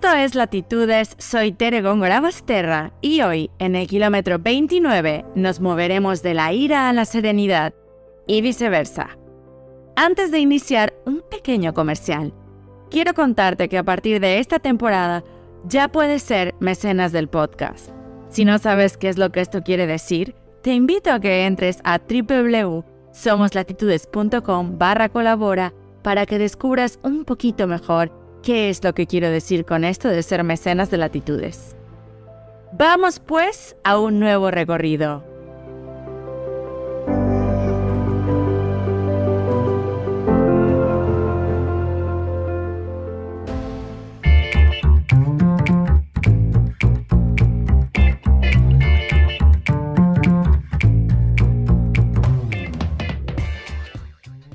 Esto es Latitudes, soy Tere Góngora Basterra y hoy, en el kilómetro 29, nos moveremos de la ira a la serenidad y viceversa. Antes de iniciar, un pequeño comercial. Quiero contarte que a partir de esta temporada ya puedes ser mecenas del podcast. Si no sabes qué es lo que esto quiere decir, te invito a que entres a www.somoslatitudes.com/colabora para que descubras un poquito mejor qué es lo que quiero decir con esto de ser mecenas de Latitudes. Vamos pues a un nuevo recorrido.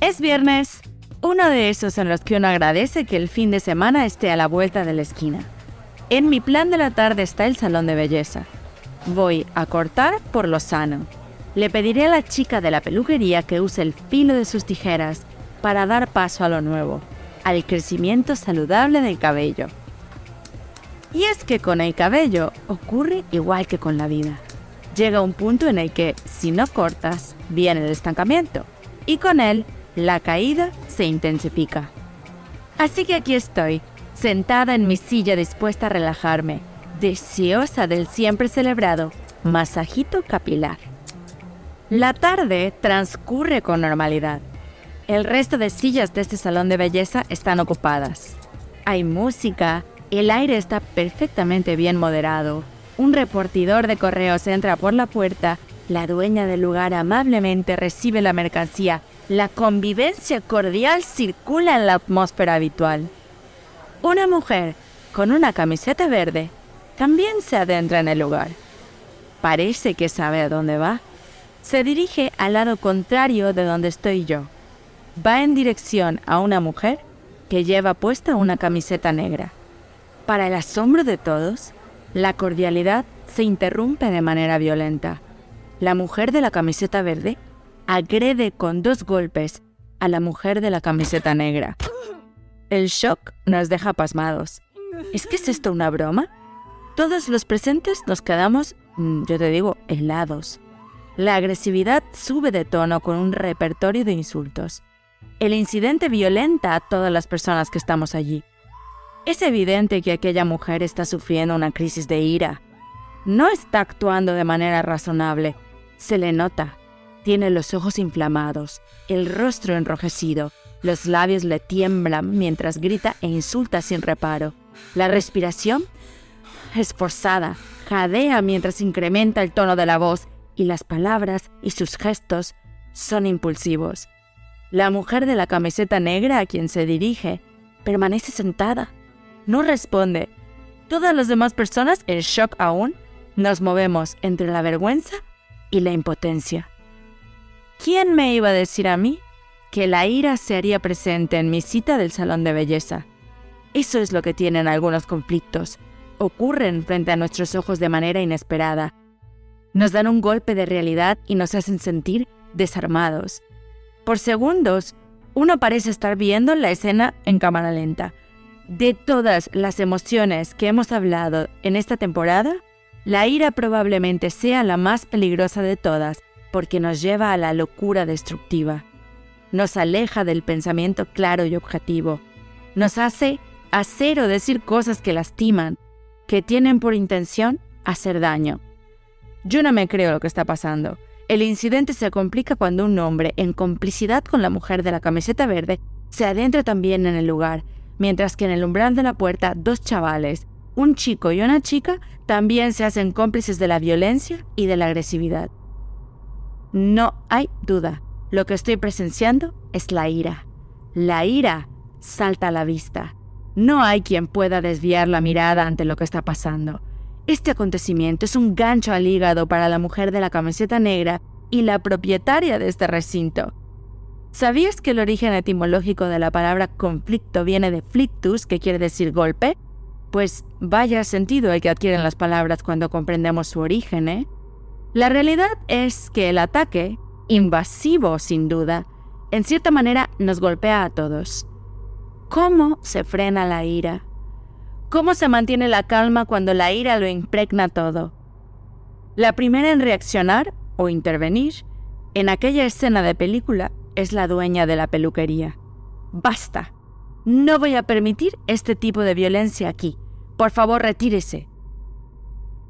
Es viernes, uno de esos en los que uno agradece que el fin de semana esté a la vuelta de la esquina. En mi plan de la tarde está el salón de belleza. Voy a cortar por lo sano. Le pediré a la chica de la peluquería que use el filo de sus tijeras para dar paso a lo nuevo, al crecimiento saludable del cabello. Y es que con el cabello ocurre igual que con la vida. Llega un punto en el que, si no cortas, viene el estancamiento, y con él, la caída se intensifica. Así que aquí estoy, sentada en mi silla dispuesta a relajarme, deseosa del siempre celebrado masajito capilar. La tarde transcurre con normalidad. El resto de sillas de este salón de belleza están ocupadas. Hay música, el aire está perfectamente bien moderado. Un repartidor de correos entra por la puerta, la dueña del lugar amablemente recibe la mercancía. La convivencia cordial circula en la atmósfera habitual. Una mujer con una camiseta verde también se adentra en el lugar. Parece que sabe a dónde va. Se dirige al lado contrario de donde estoy yo. Va en dirección a una mujer que lleva puesta una camiseta negra. Para el asombro de todos, la cordialidad se interrumpe de manera violenta. La mujer de la camiseta verde agrede con 2 golpes a la mujer de la camiseta negra. El shock nos deja pasmados. ¿Es que es esto una broma? Todos los presentes nos quedamos, helados. La agresividad sube de tono con un repertorio de insultos. El incidente violenta a todas las personas que estamos allí. Es evidente que aquella mujer está sufriendo una crisis de ira. No está actuando de manera razonable. Se le nota. Tiene los ojos inflamados, el rostro enrojecido, los labios le tiemblan mientras grita e insulta sin reparo. La respiración es forzada, jadea mientras incrementa el tono de la voz y las palabras y sus gestos son impulsivos. La mujer de la camiseta negra a quien se dirige permanece sentada, no responde. Todas las demás personas, en shock aún, nos movemos entre la vergüenza y la impotencia. ¿Quién me iba a decir a mí que la ira se haría presente en mi cita del salón de belleza? Eso es lo que tienen algunos conflictos. Ocurren frente a nuestros ojos de manera inesperada. Nos dan un golpe de realidad y nos hacen sentir desarmados. Por segundos, uno parece estar viendo la escena en cámara lenta. De todas las emociones que hemos hablado en esta temporada, la ira probablemente sea la más peligrosa de todas, porque nos lleva a la locura destructiva. Nos aleja del pensamiento claro y objetivo. Nos hace hacer o decir cosas que lastiman, que tienen por intención hacer daño. Yo no me creo lo que está pasando. El incidente se complica cuando un hombre, en complicidad con la mujer de la camiseta verde, se adentra también en el lugar, mientras que en el umbral de la puerta 2 chavales, un chico y una chica, también se hacen cómplices de la violencia y de la agresividad. No hay duda, lo que estoy presenciando es la ira. La ira salta a la vista. No hay quien pueda desviar la mirada ante lo que está pasando. Este acontecimiento es un gancho al hígado para la mujer de la camiseta negra y la propietaria de este recinto. ¿Sabías que el origen etimológico de la palabra conflicto viene de flictus, que quiere decir golpe? Pues vaya sentido el que adquieren las palabras cuando comprendemos su origen, ¿eh? La realidad es que el ataque, invasivo sin duda, en cierta manera nos golpea a todos. ¿Cómo se frena la ira? ¿Cómo se mantiene la calma cuando la ira lo impregna todo? La primera en reaccionar o intervenir en aquella escena de película es la dueña de la peluquería. ¡Basta! No voy a permitir este tipo de violencia aquí. Por favor, retírese.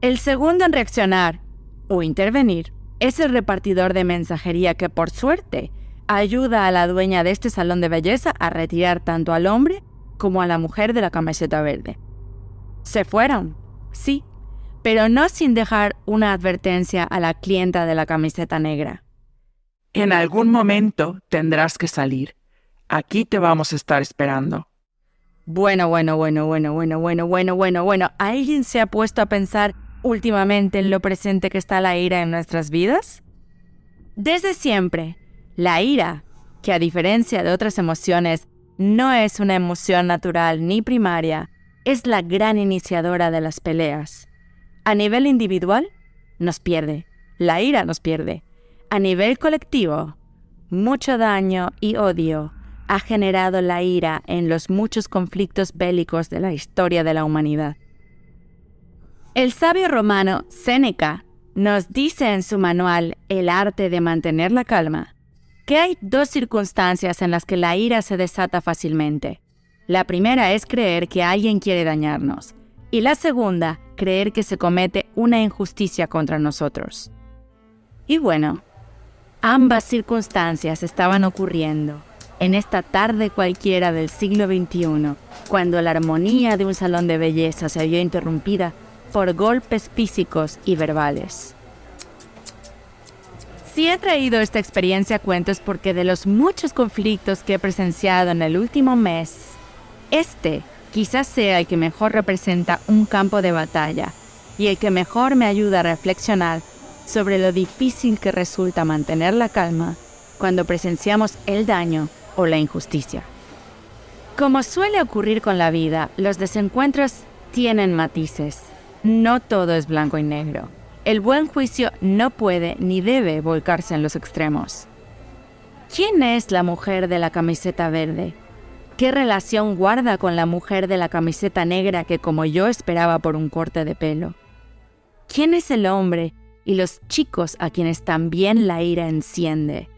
El segundo en reaccionar o intervenir es el repartidor de mensajería que, por suerte, ayuda a la dueña de este salón de belleza a retirar tanto al hombre como a la mujer de la camiseta verde. Se fueron, sí, pero no sin dejar una advertencia a la clienta de la camiseta negra. En algún momento tendrás que salir. Aquí te vamos a estar esperando. Bueno. ¿Alguien se ha puesto a pensar últimamente en lo presente que está la ira en nuestras vidas? Desde siempre, la ira, que a diferencia de otras emociones, no es una emoción natural ni primaria, es la gran iniciadora de las peleas. A nivel individual, nos pierde. La ira nos pierde. A nivel colectivo, mucho daño y odio ha generado la ira en los muchos conflictos bélicos de la historia de la humanidad. El sabio romano Séneca nos dice en su manual El arte de mantener la calma que hay dos circunstancias en las que la ira se desata fácilmente. La primera es creer que alguien quiere dañarnos y la segunda, creer que se comete una injusticia contra nosotros. Y bueno, ambas circunstancias estaban ocurriendo en esta tarde cualquiera del siglo XXI, cuando la armonía de un salón de belleza se vio interrumpida por golpes físicos y verbales. Si he traído esta experiencia a cuento es porque de los muchos conflictos que he presenciado en el último mes, este quizás sea el que mejor representa un campo de batalla y el que mejor me ayuda a reflexionar sobre lo difícil que resulta mantener la calma cuando presenciamos el daño o la injusticia. Como suele ocurrir con la vida, los desencuentros tienen matices. No todo es blanco y negro. El buen juicio no puede ni debe volcarse en los extremos. ¿Quién es la mujer de la camiseta verde? ¿Qué relación guarda con la mujer de la camiseta negra que, como yo, esperaba por un corte de pelo? ¿Quién es el hombre y los chicos a quienes también la ira enciende?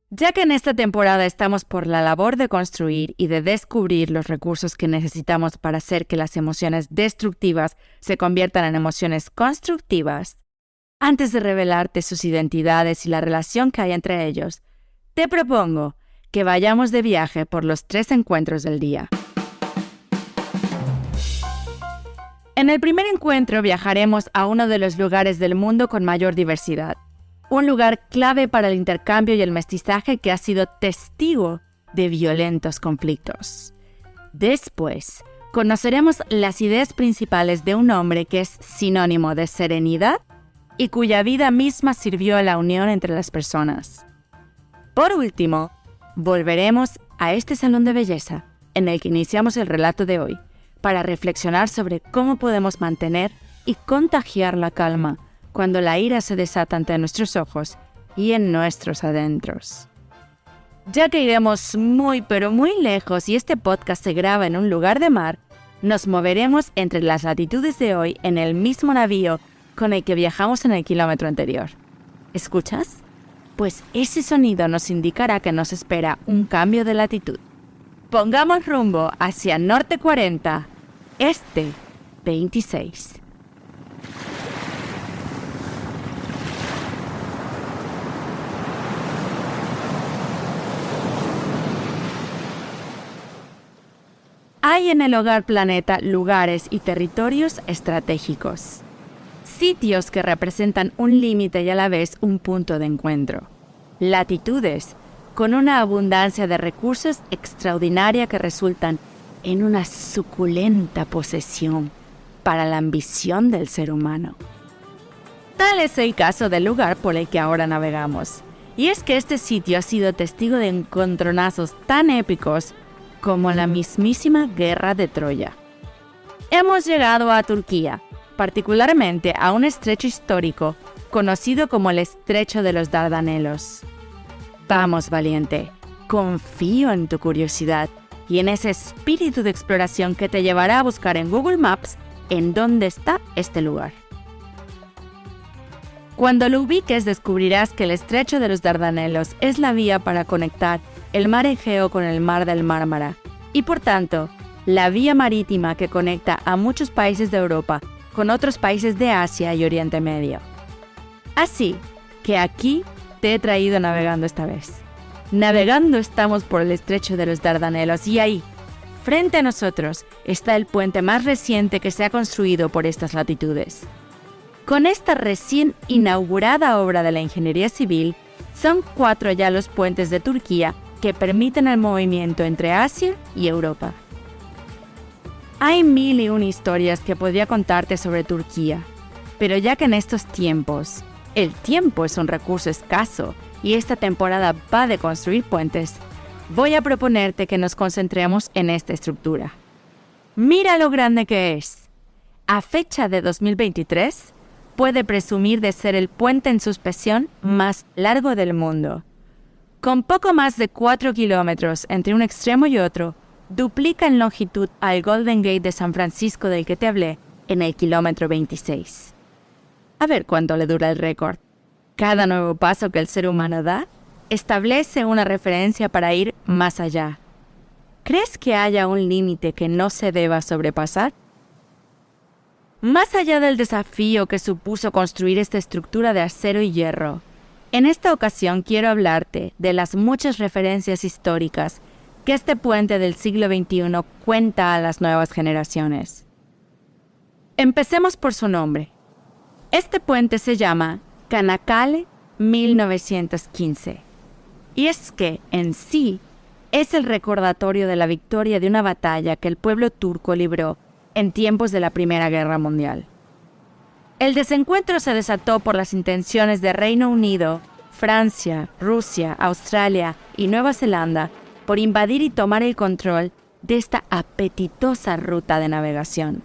Ya que en esta temporada estamos por la labor de construir y de descubrir los recursos que necesitamos para hacer que las emociones destructivas se conviertan en emociones constructivas, antes de revelarte sus identidades y la relación que hay entre ellos, te propongo que vayamos de viaje por los 3 encuentros del día. En el primer encuentro viajaremos a uno de los lugares del mundo con mayor diversidad. Un lugar clave para el intercambio y el mestizaje que ha sido testigo de violentos conflictos. Después, conoceremos las ideas principales de un hombre que es sinónimo de serenidad y cuya vida misma sirvió a la unión entre las personas. Por último, volveremos a este salón de belleza en el que iniciamos el relato de hoy para reflexionar sobre cómo podemos mantener y contagiar la calma cuando la ira se desata ante nuestros ojos y en nuestros adentros. Ya que iremos muy pero muy lejos y este podcast se graba en un lugar de mar, nos moveremos entre las latitudes de hoy en el mismo navío con el que viajamos en el kilómetro anterior. ¿Escuchas? Pues ese sonido nos indicará que nos espera un cambio de latitud. Pongamos rumbo hacia norte 40, este 26. Hay en el Hogar Planeta lugares y territorios estratégicos. Sitios que representan un límite y a la vez un punto de encuentro. Latitudes con una abundancia de recursos extraordinaria que resultan en una suculenta posesión para la ambición del ser humano. Tal es el caso del lugar por el que ahora navegamos. Y es que este sitio ha sido testigo de encontronazos tan épicos como la mismísima Guerra de Troya. Hemos llegado a Turquía, particularmente a un estrecho histórico conocido como el Estrecho de los Dardanelos. Vamos, valiente, confío en tu curiosidad y en ese espíritu de exploración que te llevará a buscar en Google Maps en dónde está este lugar. Cuando lo ubiques, descubrirás que el Estrecho de los Dardanelos es la vía para conectar el mar Egeo con el mar del Mármara y, por tanto, la vía marítima que conecta a muchos países de Europa con otros países de Asia y Oriente Medio. Así que aquí te he traído navegando esta vez. Navegando estamos por el Estrecho de los Dardanelos y ahí, frente a nosotros, está el puente más reciente que se ha construido por estas latitudes. Con esta recién inaugurada obra de la ingeniería civil, son 4 ya los puentes de Turquía que permiten el movimiento entre Asia y Europa. Hay 1001 historias que podría contarte sobre Turquía, pero ya que en estos tiempos, el tiempo es un recurso escaso y esta temporada va de construir puentes, voy a proponerte que nos concentremos en esta estructura. Mira lo grande que es. A fecha de 2023, puede presumir de ser el puente en suspensión más largo del mundo. Con poco más de 4 kilómetros entre un extremo y otro, duplica en longitud al Golden Gate de San Francisco del que te hablé en el kilómetro 26. A ver cuánto le dura el récord. Cada nuevo paso que el ser humano da establece una referencia para ir más allá. ¿Crees que haya un límite que no se deba sobrepasar? Más allá del desafío que supuso construir esta estructura de acero y hierro, en esta ocasión quiero hablarte de las muchas referencias históricas que este puente del siglo XXI cuenta a las nuevas generaciones. Empecemos por su nombre. Este puente se llama Çanakkale 1915, y es que, en sí, es el recordatorio de la victoria de una batalla que el pueblo turco libró en tiempos de la Primera Guerra Mundial. El desencuentro se desató por las intenciones de Reino Unido, Francia, Rusia, Australia y Nueva Zelanda por invadir y tomar el control de esta apetitosa ruta de navegación.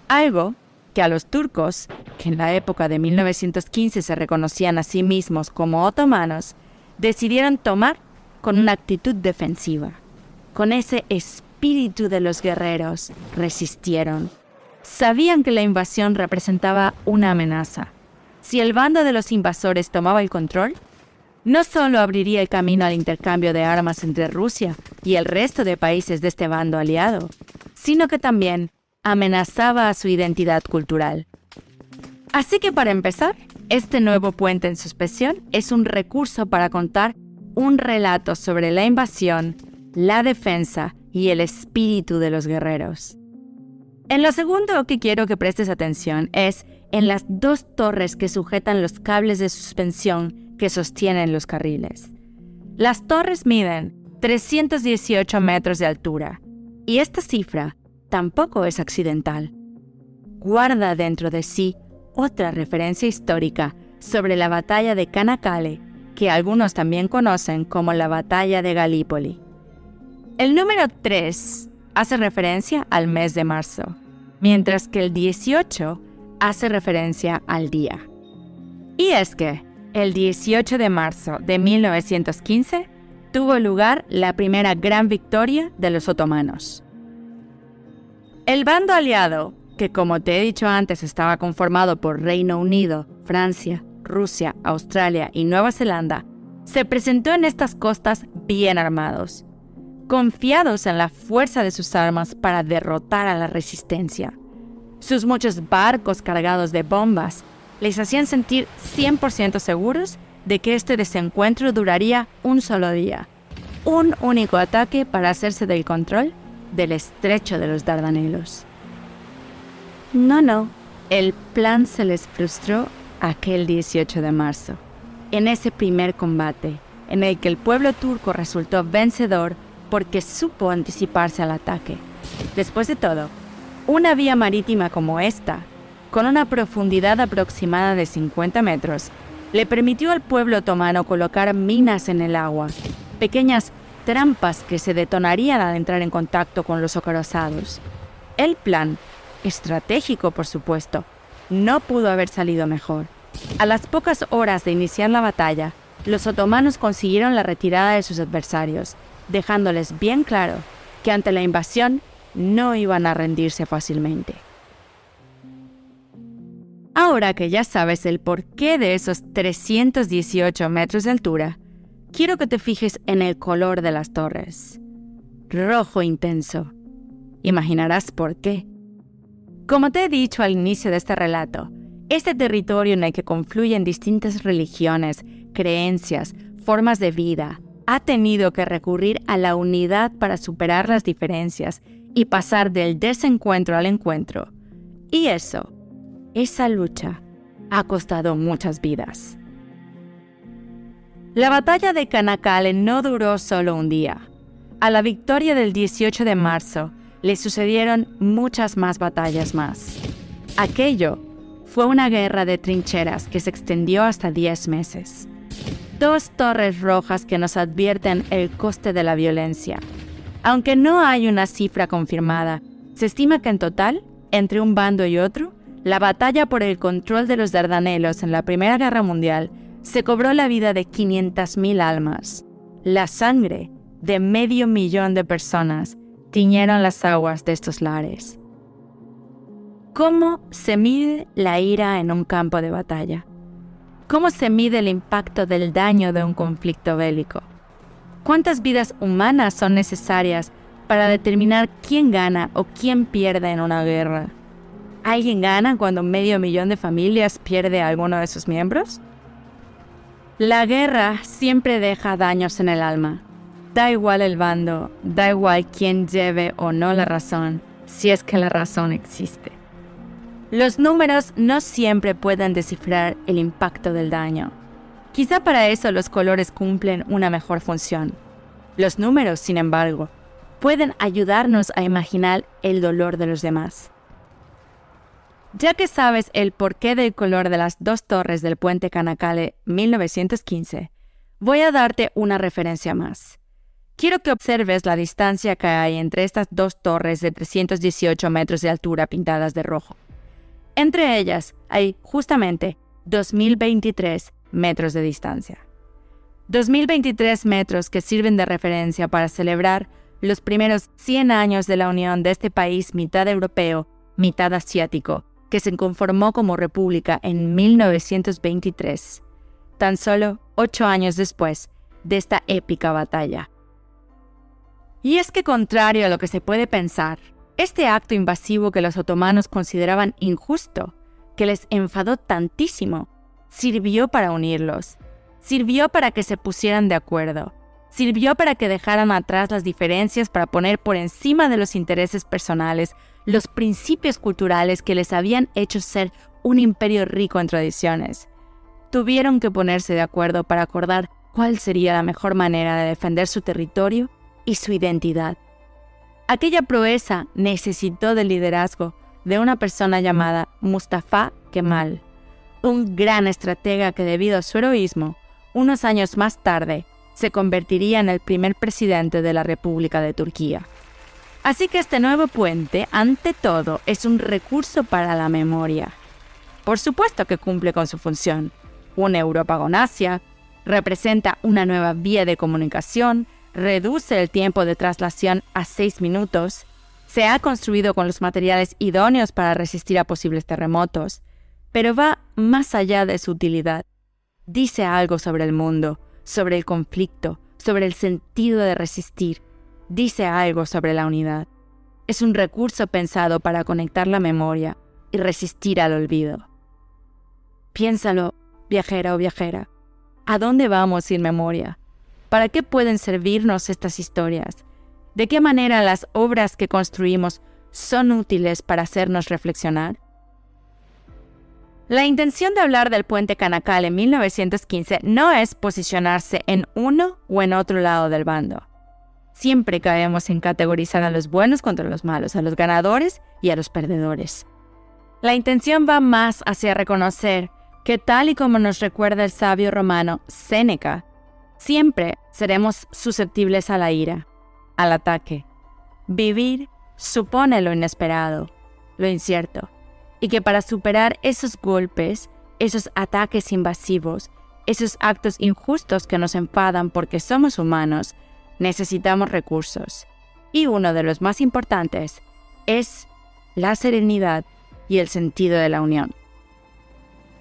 Algo que a los turcos, que en la época de 1915 se reconocían a sí mismos como otomanos, decidieron tomar con una actitud defensiva. Con ese espíritu de los guerreros, resistieron. Sabían que la invasión representaba una amenaza. Si el bando de los invasores tomaba el control, no solo abriría el camino al intercambio de armas entre Rusia y el resto de países de este bando aliado, sino que también amenazaba a su identidad cultural. Así que para empezar, este nuevo puente en suspensión es un recurso para contar un relato sobre la invasión, la defensa y el espíritu de los guerreros. En lo segundo que quiero que prestes atención es en las 2 torres que sujetan los cables de suspensión que sostienen los carriles. Las torres miden 318 metros de altura, y esta cifra tampoco es accidental. Guarda dentro de sí otra referencia histórica sobre la batalla de Çanakkale, que algunos también conocen como la batalla de Galípoli. El número 3 hace referencia al mes de marzo, mientras que el 18 hace referencia al día. Y es que el 18 de marzo de 1915 tuvo lugar la primera gran victoria de los otomanos. El bando aliado, que como te he dicho antes estaba conformado por Reino Unido, Francia, Rusia, Australia y Nueva Zelanda, se presentó en estas costas bien armados, confiados en la fuerza de sus armas para derrotar a la resistencia. Sus muchos barcos cargados de bombas les hacían sentir 100% seguros de que este desencuentro duraría un solo día, un único ataque para hacerse del control del Estrecho de los Dardanelos. No, el plan se les frustró aquel 18 de marzo, en ese primer combate, en el que el pueblo turco resultó vencedor porque supo anticiparse al ataque. Después de todo, una vía marítima como esta, con una profundidad aproximada de 50 metros, le permitió al pueblo otomano colocar minas en el agua, pequeñas trampas que se detonarían al entrar en contacto con los acorazados. El plan, estratégico por supuesto, no pudo haber salido mejor. A las pocas horas de iniciar la batalla, los otomanos consiguieron la retirada de sus adversarios, dejándoles bien claro que ante la invasión no iban a rendirse fácilmente. Ahora que ya sabes el porqué de esos 318 metros de altura, quiero que te fijes en el color de las torres. Rojo intenso. Imaginarás por qué. Como te he dicho al inicio de este relato, este territorio en el que confluyen distintas religiones, creencias, formas de vida, ha tenido que recurrir a la unidad para superar las diferencias y pasar del desencuentro al encuentro. Y esa lucha, ha costado muchas vidas. La batalla de Canaccale no duró solo un día. A la victoria del 18 de marzo le sucedieron muchas más batallas más. Aquello fue una guerra de trincheras que se extendió hasta 10 meses. 2 torres rojas que nos advierten el coste de la violencia. Aunque no hay una cifra confirmada, se estima que en total, entre un bando y otro, la batalla por el control de los Dardanelos en la Primera Guerra Mundial se cobró la vida de 500.000 almas. La sangre de 500.000 de personas tiñeron las aguas de estos lares. ¿Cómo se mide la ira en un campo de batalla? ¿Cómo se mide el impacto del daño de un conflicto bélico? ¿Cuántas vidas humanas son necesarias para determinar quién gana o quién pierde en una guerra? ¿Alguien gana cuando 500.000 de familias pierde a alguno de sus miembros? La guerra siempre deja daños en el alma. Da igual el bando, da igual quién lleve o no la razón, si es que la razón existe. Los números no siempre pueden descifrar el impacto del daño. Quizá para eso los colores cumplen una mejor función. Los números, sin embargo, pueden ayudarnos a imaginar el dolor de los demás. Ya que sabes el porqué del color de las 2 torres del puente Canaccale 1915, voy a darte una referencia más. Quiero que observes la distancia que hay entre estas 2 torres de 318 metros de altura pintadas de rojo. Entre ellas hay justamente 2.023 metros de distancia. 2.023 metros que sirven de referencia para celebrar los primeros 100 años de la unión de este país mitad europeo, mitad asiático, que se conformó como república en 1923, tan solo 8 años después de esta épica batalla. Y es que, contrario a lo que se puede pensar, este acto invasivo que los otomanos consideraban injusto, que les enfadó tantísimo, sirvió para unirlos, sirvió para que se pusieran de acuerdo, sirvió para que dejaran atrás las diferencias para poner por encima de los intereses personales los principios culturales que les habían hecho ser un imperio rico en tradiciones. Tuvieron que ponerse de acuerdo para acordar cuál sería la mejor manera de defender su territorio y su identidad. Aquella proeza necesitó del liderazgo de una persona llamada Mustafa Kemal, un gran estratega que debido a su heroísmo, unos años más tarde, se convertiría en el primer presidente de la República de Turquía. Así que este nuevo puente, ante todo, es un recurso para la memoria. Por supuesto que cumple con su función. Une Europa con Asia, representa una nueva vía de comunicación, reduce el tiempo de traslación a 6 minutos, se ha construido con los materiales idóneos para resistir a posibles terremotos, pero va más allá de su utilidad. Dice algo sobre el mundo, sobre el conflicto, sobre el sentido de resistir. Dice algo sobre la unidad. Es un recurso pensado para conectar la memoria y resistir al olvido. Piénsalo, viajera o viajera. ¿A dónde vamos sin memoria? ¿Para qué pueden servirnos estas historias? ¿De qué manera las obras que construimos son útiles para hacernos reflexionar? La intención de hablar del puente Canaccale en 1915 no es posicionarse en uno o en otro lado del bando. Siempre caemos en categorizar a los buenos contra los malos, a los ganadores y a los perdedores. La intención va más hacia reconocer que, tal y como nos recuerda el sabio romano Séneca, siempre seremos susceptibles a la ira, al ataque. Vivir supone lo inesperado, lo incierto, y que para superar esos golpes, esos ataques invasivos, esos actos injustos que nos enfadan porque somos humanos, necesitamos recursos. Y uno de los más importantes es la serenidad y el sentido de la unión.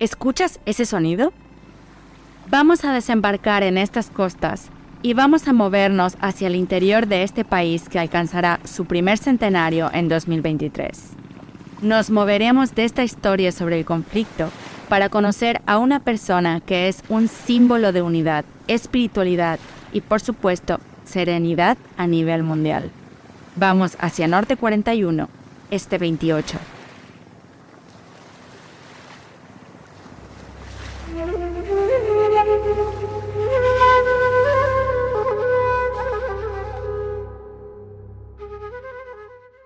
¿Escuchas ese sonido? Vamos a desembarcar en estas costas y vamos a movernos hacia el interior de este país que alcanzará su primer centenario en 2023. Nos moveremos de esta historia sobre el conflicto para conocer a una persona que es un símbolo de unidad, espiritualidad y, por supuesto, serenidad a nivel mundial. Vamos hacia Norte 41, Este 28.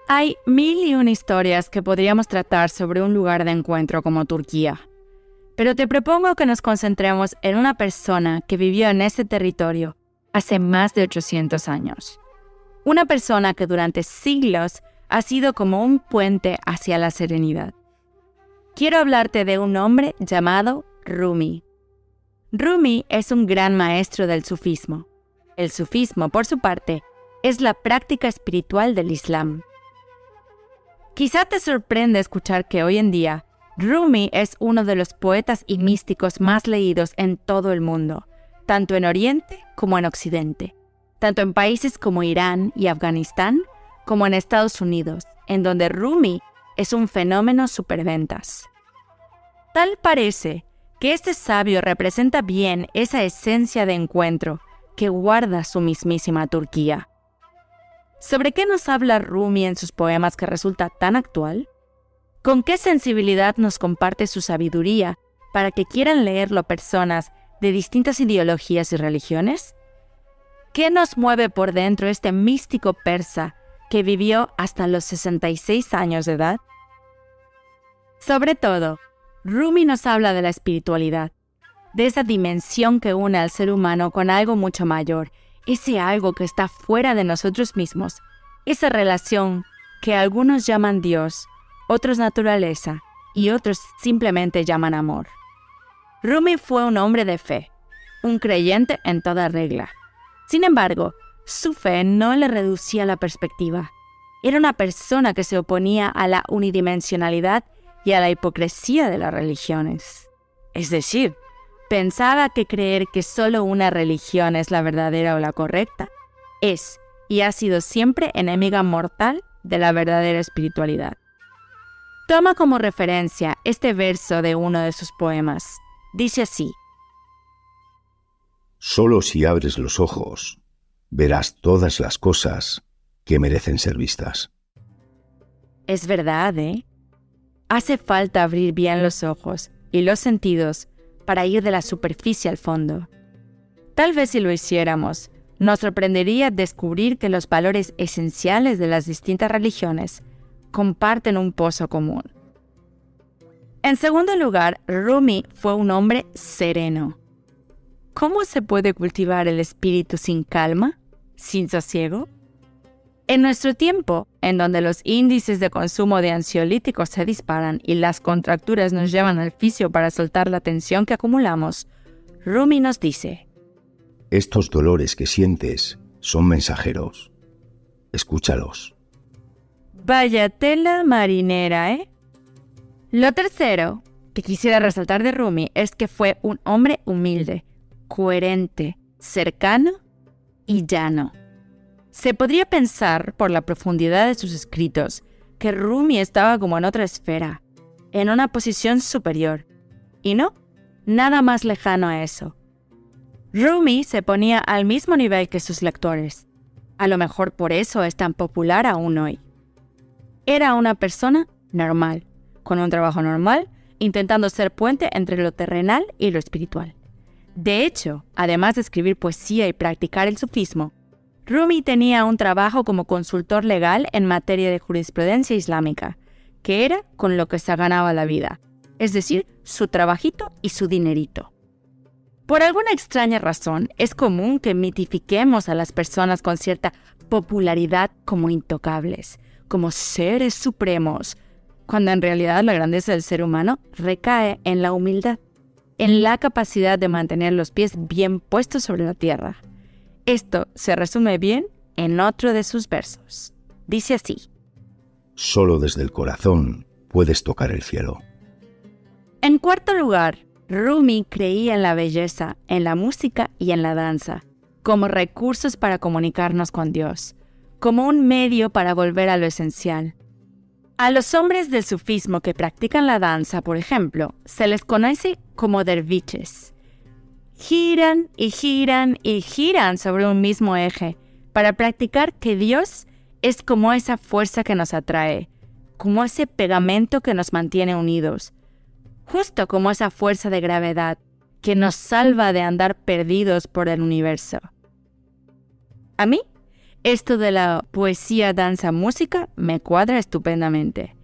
Hay 1001 historias que podríamos tratar sobre un lugar de encuentro como Turquía, pero te propongo que nos concentremos en una persona que vivió en este territorio hace más de 800 años. Una persona que durante siglos ha sido como un puente hacia la serenidad. Quiero hablarte de un hombre llamado Rumi. Rumi es un gran maestro del sufismo. El sufismo, por su parte, es la práctica espiritual del Islam. Quizá te sorprende escuchar que hoy en día Rumi es uno de los poetas y místicos más leídos en todo el mundo, tanto en Oriente como en Occidente, tanto en países como Irán y Afganistán, como en Estados Unidos, en donde Rumi es un fenómeno superventas. Tal parece que este sabio representa bien esa esencia de encuentro que guarda su mismísima Turquía. ¿Sobre qué nos habla Rumi en sus poemas que resulta tan actual? ¿Con qué sensibilidad nos comparte su sabiduría para que quieran leerlo personas de distintas ideologías y religiones? ¿Qué nos mueve por dentro este místico persa que vivió hasta los 66 años de edad? Sobre todo, Rumi nos habla de la espiritualidad, de esa dimensión que une al ser humano con algo mucho mayor, ese algo que está fuera de nosotros mismos, esa relación que algunos llaman Dios, otros naturaleza y otros simplemente llaman amor. Rumi fue un hombre de fe, un creyente en toda regla. Sin embargo, su fe no le reducía la perspectiva. Era una persona que se oponía a la unidimensionalidad y a la hipocresía de las religiones. Es decir, pensaba que creer que solo una religión es la verdadera o la correcta es y ha sido siempre enemiga mortal de la verdadera espiritualidad. Toma como referencia este verso de uno de sus poemas. Dice así: Solo si abres los ojos, verás todas las cosas que merecen ser vistas. Es verdad, ¿eh? Hace falta abrir bien los ojos y los sentidos para ir de la superficie al fondo. Tal vez si lo hiciéramos, nos sorprendería descubrir que los valores esenciales de las distintas religiones comparten un pozo común. En segundo lugar, Rumi fue un hombre sereno. ¿Cómo se puede cultivar el espíritu sin calma, sin sosiego? En nuestro tiempo, en donde los índices de consumo de ansiolíticos se disparan y las contracturas nos llevan al fisio para soltar la tensión que acumulamos, Rumi nos dice: Estos dolores que sientes son mensajeros. Escúchalos. Vaya tela marinera, ¿eh? Lo tercero que quisiera resaltar de Rumi es que fue un hombre humilde, coherente, cercano y llano. Se podría pensar, por la profundidad de sus escritos, que Rumi estaba como en otra esfera, en una posición superior. Y no, nada más lejano a eso. Rumi se ponía al mismo nivel que sus lectores. A lo mejor por eso es tan popular aún hoy. Era una persona normal, con un trabajo normal, intentando ser puente entre lo terrenal y lo espiritual. De hecho, además de escribir poesía y practicar el sufismo, Rumi tenía un trabajo como consultor legal en materia de jurisprudencia islámica, que era con lo que se ganaba la vida, es decir, su trabajito y su dinerito. Por alguna extraña razón, es común que mitifiquemos a las personas con cierta popularidad como intocables, como seres supremos, cuando en realidad la grandeza del ser humano recae en la humildad, en la capacidad de mantener los pies bien puestos sobre la tierra. Esto se resume bien en otro de sus versos. Dice así: Solo desde el corazón puedes tocar el cielo. En cuarto lugar, Rumi creía en la belleza, en la música y en la danza, como recursos para comunicarnos con Dios, como un medio para volver a lo esencial. A los hombres del sufismo que practican la danza, por ejemplo, se les conoce como derviches. Giran y giran y giran sobre un mismo eje para practicar que Dios es como esa fuerza que nos atrae, como ese pegamento que nos mantiene unidos, justo como esa fuerza de gravedad que nos salva de andar perdidos por el universo. A mí, esto de la poesía, danza, música me cuadra estupendamente.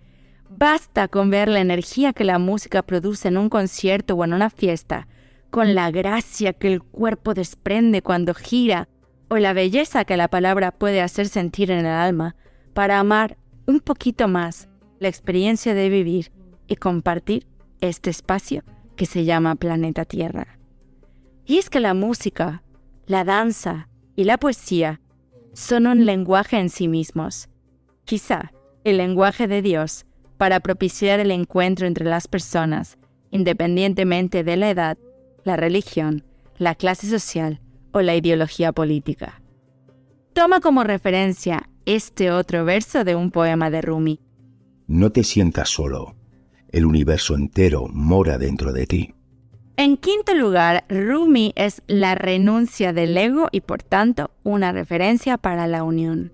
Basta con ver la energía que la música produce en un concierto o en una fiesta, con la gracia que el cuerpo desprende cuando gira, o la belleza que la palabra puede hacer sentir en el alma, para amar un poquito más la experiencia de vivir y compartir este espacio que se llama planeta Tierra. Y es que la música, la danza y la poesía son un lenguaje en sí mismos, quizá el lenguaje de Dios para propiciar el encuentro entre las personas, independientemente de la edad, la religión, la clase social o la ideología política. Toma como referencia este otro verso de un poema de Rumi. No te sientas solo. El universo entero mora dentro de ti. En quinto lugar, Rumi es la renuncia del ego y por tanto una referencia para la unión.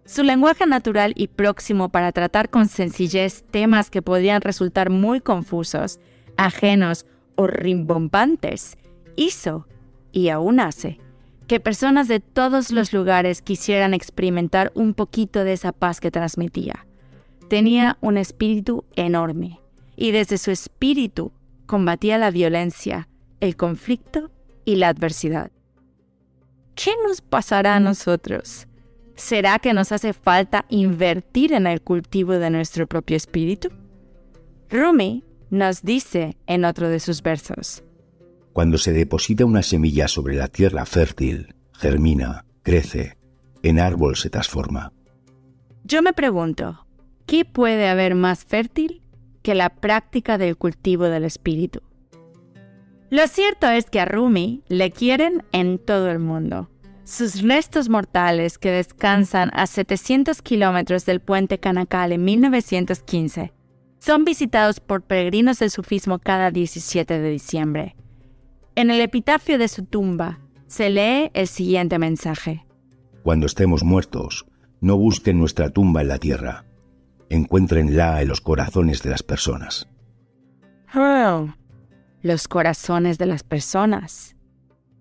Su lenguaje natural y próximo para tratar con sencillez temas que podrían resultar muy confusos, ajenos o rimbombantes, hizo, y aún hace, que personas de todos los lugares quisieran experimentar un poquito de esa paz que transmitía. Tenía un espíritu enorme, y desde su espíritu combatía la violencia, el conflicto y la adversidad. ¿Qué nos pasará a nosotros? ¿Será que nos hace falta invertir en el cultivo de nuestro propio espíritu? Rumi nos dice en otro de sus versos: Cuando se deposita una semilla sobre la tierra fértil, germina, crece, en árbol se transforma. Yo me pregunto, ¿qué puede haber más fértil que la práctica del cultivo del espíritu? Lo cierto es que a Rumi le quieren en todo el mundo. Sus restos mortales, que descansan a 700 kilómetros del puente Kanakal en 1915, son visitados por peregrinos del sufismo cada 17 de diciembre. En el epitafio de su tumba se lee el siguiente mensaje: Cuando estemos muertos, no busquen nuestra tumba en la tierra. Encuéntrenla en los corazones de las personas. Oh, los corazones de las personas.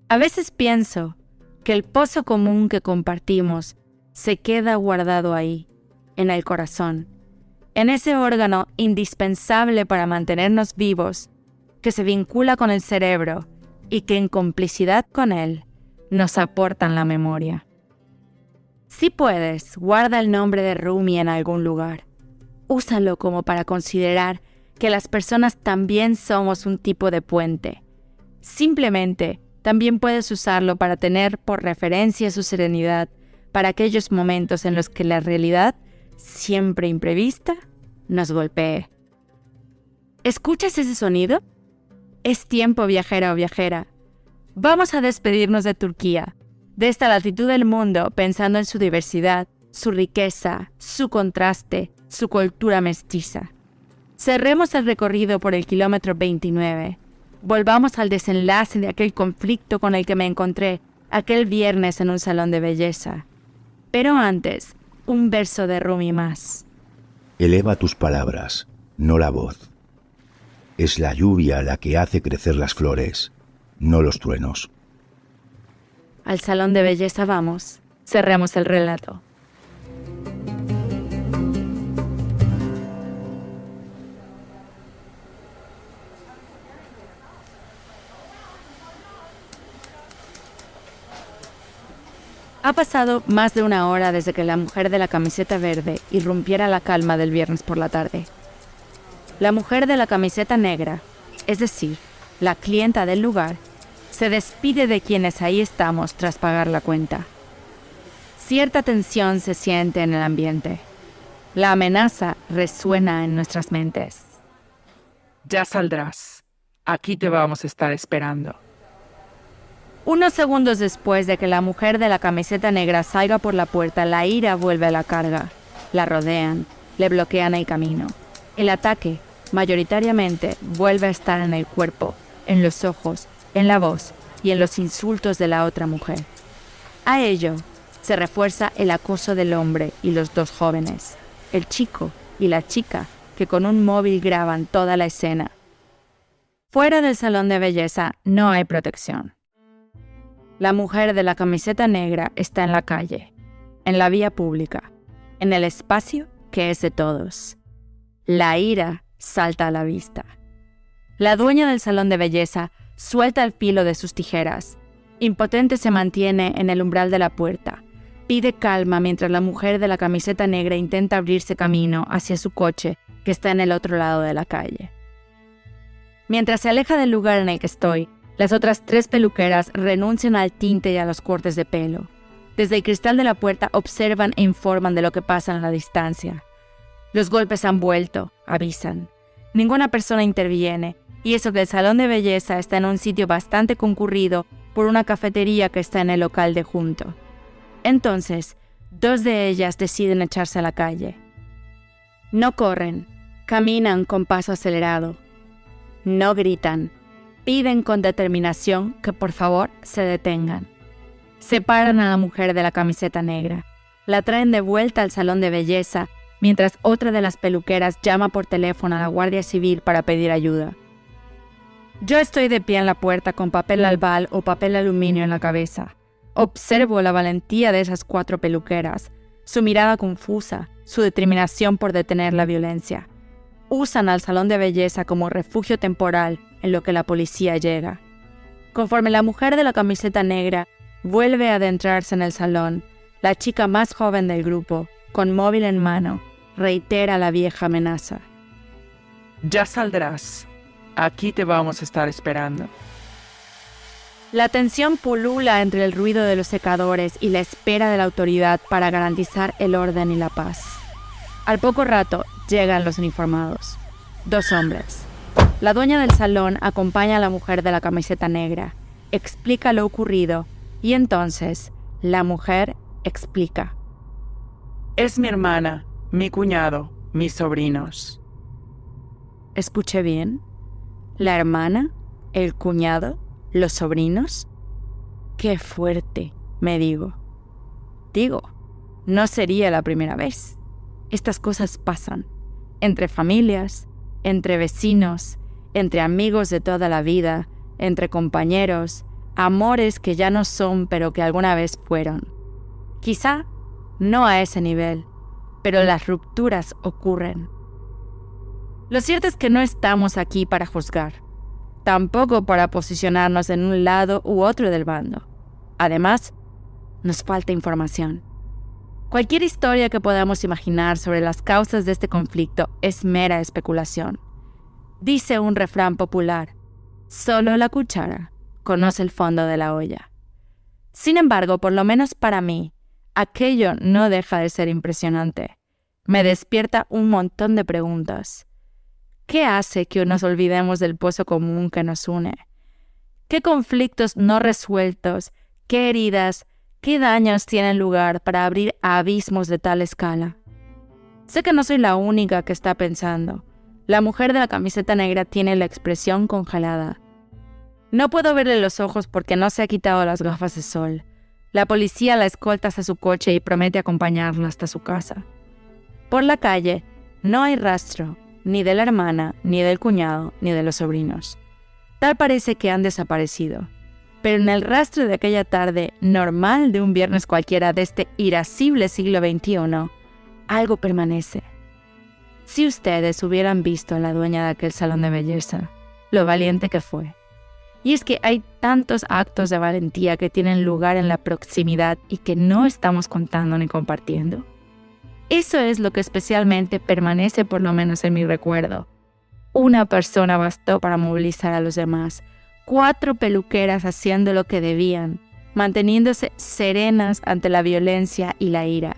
A veces pienso que el pozo común que compartimos se queda guardado ahí, en el corazón, en ese órgano indispensable para mantenernos vivos, que se vincula con el cerebro y que en complicidad con él nos aportan la memoria. Si puedes, guarda el nombre de Rumi en algún lugar. Úsalo como para considerar que las personas también somos un tipo de puente. Simplemente, también puedes usarlo para tener por referencia su serenidad para aquellos momentos en los que la realidad, siempre imprevista, nos golpee. ¿Escuchas ese sonido? Es tiempo, viajera o viajera. Vamos a despedirnos de Turquía, de esta latitud del mundo, pensando en su diversidad, su riqueza, su contraste, su cultura mestiza. Cerremos el recorrido por el kilómetro 29. Volvamos al desenlace de aquel conflicto con el que me encontré aquel viernes en un salón de belleza. Pero antes, un verso de Rumi más. Eleva tus palabras, no la voz. Es la lluvia la que hace crecer las flores, no los truenos. Al salón de belleza vamos. Cerremos el relato. Ha pasado más de una hora desde que la mujer de la camiseta verde irrumpiera la calma del viernes por la tarde. La mujer de la camiseta negra, es decir, la clienta del lugar, se despide de quienes ahí estamos tras pagar la cuenta. Cierta tensión se siente en el ambiente. La amenaza resuena en nuestras mentes. Ya saldrás. Aquí te vamos a estar esperando. Unos segundos después de que la mujer de la camiseta negra salga por la puerta, la ira vuelve a la carga. La rodean, le bloquean el camino. El ataque, mayoritariamente, vuelve a estar en el cuerpo, en los ojos, en la voz y en los insultos de la otra mujer. A ello se refuerza el acoso del hombre y los dos jóvenes, el chico y la chica, que con un móvil graban toda la escena. Fuera del salón de belleza no hay protección. La mujer de la camiseta negra está en la calle, en la vía pública, en el espacio que es de todos. La ira salta a la vista. La dueña del salón de belleza suelta el filo de sus tijeras. Impotente se mantiene en el umbral de la puerta. Pide calma mientras la mujer de la camiseta negra intenta abrirse camino hacia su coche, que está en el otro lado de la calle. Mientras se aleja del lugar en el que estoy, las otras 3 peluqueras renuncian al tinte y a los cortes de pelo. Desde el cristal de la puerta observan e informan de lo que pasa en la distancia. Los golpes han vuelto, avisan. Ninguna persona interviene, y eso que el salón de belleza está en un sitio bastante concurrido por una cafetería que está en el local de junto. Entonces, 2 de ellas deciden echarse a la calle. No corren, caminan con paso acelerado. No gritan, piden con determinación que por favor se detengan. Separan a la mujer de la camiseta negra, la traen de vuelta al salón de belleza, mientras otra de las peluqueras llama por teléfono a la Guardia Civil para pedir ayuda. Yo estoy de pie en la puerta con papel albal o papel aluminio en la cabeza. Observo la valentía de esas 4 peluqueras, su mirada confusa, su determinación por detener la violencia. Usan al salón de belleza como refugio temporal en lo que la policía llega. Conforme la mujer de la camiseta negra vuelve a adentrarse en el salón, la chica más joven del grupo, con móvil en mano, reitera la vieja amenaza. Ya saldrás. Aquí te vamos a estar esperando. La tensión pulula entre el ruido de los secadores y la espera de la autoridad para garantizar el orden y la paz. Al poco rato llegan los uniformados. 2 hombres. La dueña del salón acompaña a la mujer de la camiseta negra, explica lo ocurrido y entonces la mujer explica. Es mi hermana, mi cuñado, mis sobrinos. ¿Escuché bien? ¿La hermana? ¿El cuñado? ¿Los sobrinos? ¡Qué fuerte!, me digo. No sería la primera vez. Estas cosas pasan. Entre familias, entre vecinos, entre amigos de toda la vida, entre compañeros, amores que ya no son pero que alguna vez fueron. Quizá no a ese nivel, pero las rupturas ocurren. Lo cierto es que no estamos aquí para juzgar, tampoco para posicionarnos en un lado u otro del bando. Además, nos falta información. Cualquier historia que podamos imaginar sobre las causas de este conflicto es mera especulación. Dice un refrán popular, solo la cuchara conoce el fondo de la olla. Sin embargo, por lo menos para mí, aquello no deja de ser impresionante. Me despierta un montón de preguntas. ¿Qué hace que nos olvidemos del pozo común que nos une? ¿Qué conflictos no resueltos, qué heridas, qué daños tienen lugar para abrir abismos de tal escala? Sé que no soy la única que está pensando. La mujer de la camiseta negra tiene la expresión congelada. No puedo verle los ojos porque no se ha quitado las gafas de sol. La policía la escolta hasta su coche y promete acompañarla hasta su casa. Por la calle no hay rastro, ni de la hermana, ni del cuñado, ni de los sobrinos. Tal parece que han desaparecido. Pero en el rastro de aquella tarde normal de un viernes cualquiera de este irascible siglo XXI, algo permanece. Si ustedes hubieran visto a la dueña de aquel salón de belleza, lo valiente que fue. Y es que hay tantos actos de valentía que tienen lugar en la proximidad y que no estamos contando ni compartiendo. Eso es lo que especialmente permanece por lo menos en mi recuerdo. Una persona bastó para movilizar a los demás. 4 peluqueras haciendo lo que debían. manteniéndose serenas ante la violencia y la ira.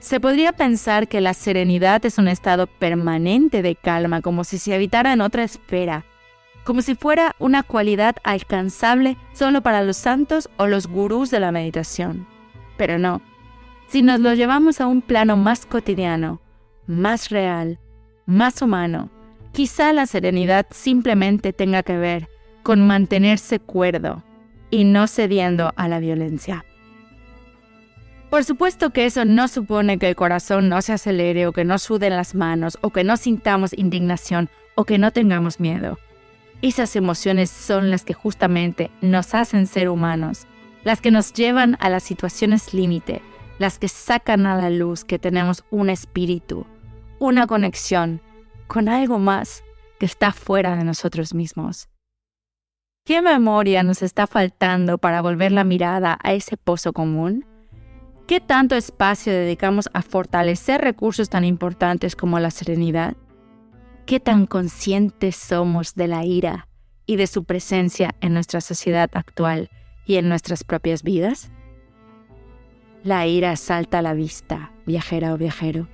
Se podría pensar que la serenidad es un estado permanente de calma, como si se habitara en otra esfera, como si fuera una cualidad alcanzable solo para los santos o los gurús de la meditación. Pero no, si nos lo llevamos a un plano más cotidiano, más real, más humano, quizá la serenidad simplemente tenga que ver con mantenerse cuerdo y no cediendo a la violencia. Por supuesto que eso no supone que el corazón no se acelere o que no suden las manos o que no sintamos indignación o que no tengamos miedo. Esas emociones son las que justamente nos hacen ser humanos, las que nos llevan a las situaciones límite, las que sacan a la luz que tenemos un espíritu, una conexión con algo más que está fuera de nosotros mismos. ¿Qué memoria nos está faltando para volver la mirada a ese pozo común? ¿Qué tanto espacio dedicamos a fortalecer recursos tan importantes como la serenidad? ¿Qué tan conscientes somos de la ira y de su presencia en nuestra sociedad actual y en nuestras propias vidas? La ira salta a la vista, viajera o viajero.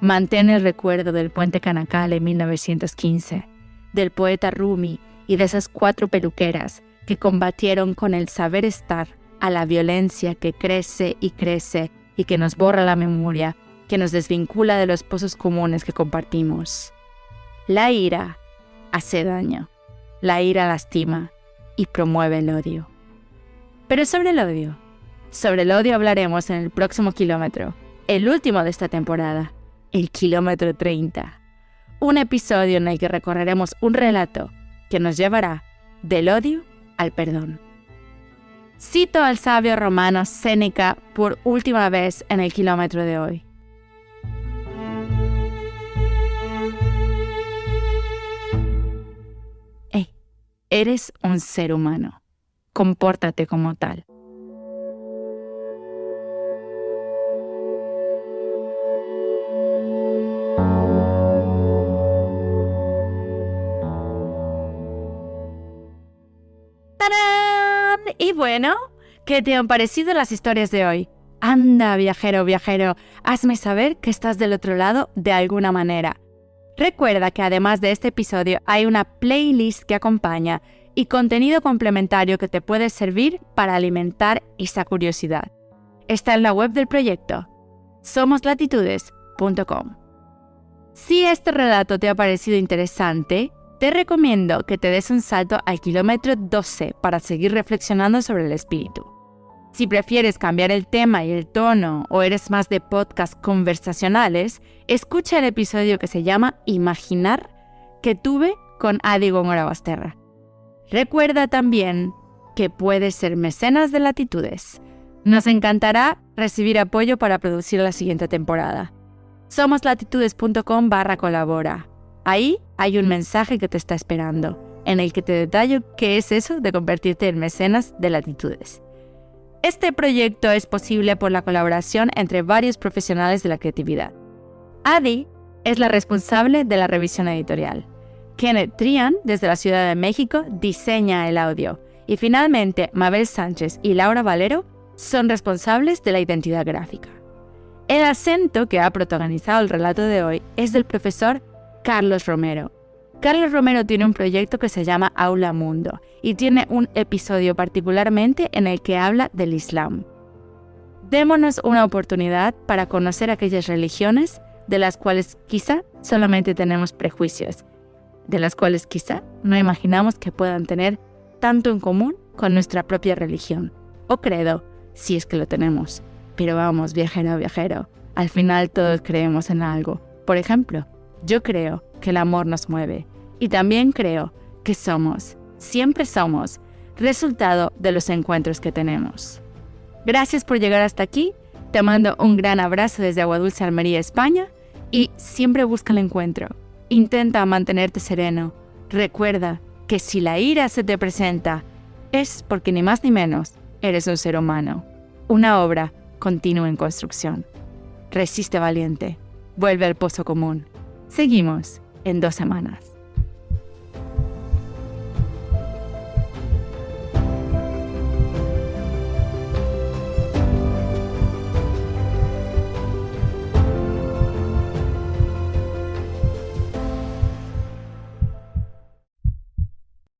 Mantén el recuerdo del puente Canacal en 1915, del poeta Rumi y de esas 4 peluqueras que combatieron con el saber estar a la violencia que crece y crece y que nos borra la memoria, que nos desvincula de los pozos comunes que compartimos. La ira hace daño, la ira lastima y promueve el odio. Pero sobre el odio hablaremos en el próximo kilómetro, el último de esta temporada, el kilómetro 30. Un episodio en el que recorreremos un relato que nos llevará del odio al perdón. Cito al sabio romano Séneca por última vez en el kilómetro de hoy. Hey, eres un ser humano. Compórtate como tal. Y bueno, ¿qué te han parecido las historias de hoy? Anda, viajero, viajero, hazme saber que estás del otro lado de alguna manera. Recuerda que además de este episodio hay una playlist que acompaña y contenido complementario que te puede servir para alimentar esa curiosidad. Está en la web del proyecto, somoslatitudes.com. Si este relato te ha parecido interesante, te recomiendo que te des un salto al kilómetro 12 para seguir reflexionando sobre el espíritu. Si prefieres cambiar el tema y el tono o eres más de podcasts conversacionales, escucha el episodio que se llama Imaginar que tuve con Adi Góngora Basterra. Recuerda también que puedes ser mecenas de Latitudes. Nos encantará recibir apoyo para producir la siguiente temporada. somoslatitudes.com/colabora. Ahí hay un mensaje que te está esperando, en el que te detallo qué es eso de convertirte en mecenas de Latitudes. Este proyecto es posible por la colaboración entre varios profesionales de la creatividad. Adi es la responsable de la revisión editorial. Kenneth Trian, desde la Ciudad de México, diseña el audio. Y finalmente, Mabel Sánchez y Laura Valero son responsables de la identidad gráfica. El acento que ha protagonizado el relato de hoy es del profesor Carlos Romero. Carlos Romero tiene un proyecto que se llama Aula Mundo y tiene un episodio particularmente en el que habla del Islam. Démonos una oportunidad para conocer aquellas religiones de las cuales quizá solamente tenemos prejuicios, de las cuales quizá no imaginamos que puedan tener tanto en común con nuestra propia religión, o credo, si es que lo tenemos. Pero vamos, viajero, viajero, al final todos creemos en algo. Por ejemplo, yo creo que el amor nos mueve y también creo que siempre somos, resultado de los encuentros que tenemos. Gracias por llegar hasta aquí, te mando un gran abrazo desde Aguadulce, Almería, España y siempre busca el encuentro. Intenta mantenerte sereno. Recuerda que si la ira se te presenta, es porque ni más ni menos eres un ser humano. Una obra continua en construcción. Resiste valiente. Vuelve al pozo común. Seguimos en 2 semanas.